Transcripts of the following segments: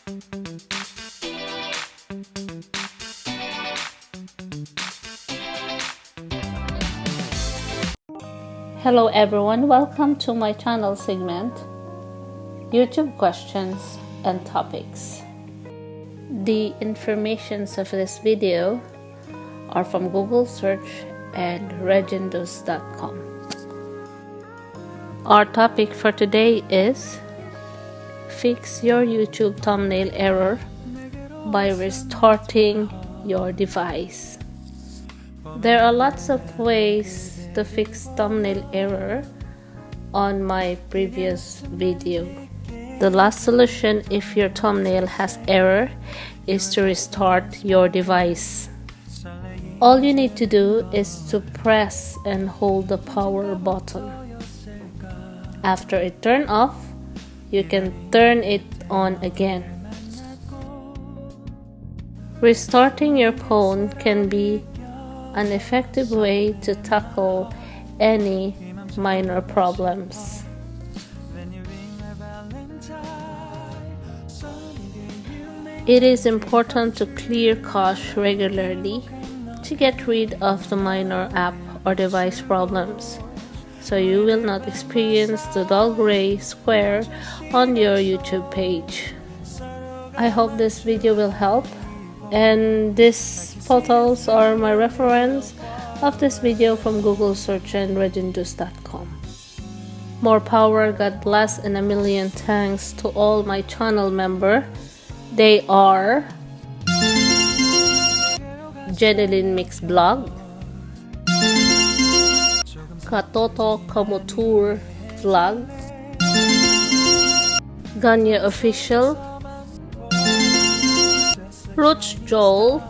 Hello everyone, welcome to my channel segment, YouTube questions and topics. The informations of this video are from Google search and regendus.com. Our topic for today is fix your YouTube thumbnail error by restarting your device. There are lots of ways to fix thumbnail error on my previous video. The last solution if your thumbnail has error is to restart your device. All you need to do is to press and hold the power button. After it turns off, you can turn it on again. Restarting your phone can be an effective way to tackle any minor problems. It is important to clear cache regularly to get rid of the minor app or device problems, so you will not experience the dull gray square on your YouTube page. I hope this video will help, and these photos are my reference of this video from Google search and regendus.com. More power, God bless, and a million thanks to all my channel members. They are Jeneline Mix Vlog, Katoto Kamotur Vlog, Ganya Official, Roots Joel,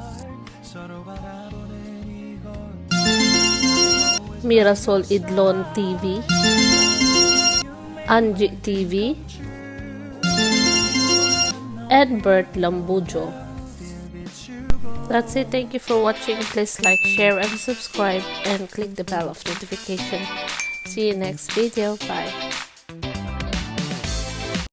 Mirasol Idlon TV, Anji TV, and Bert Lambujo. That's it. Thank you for watching. Please like, share, and subscribe, and click the bell of notification. See you next video. Bye.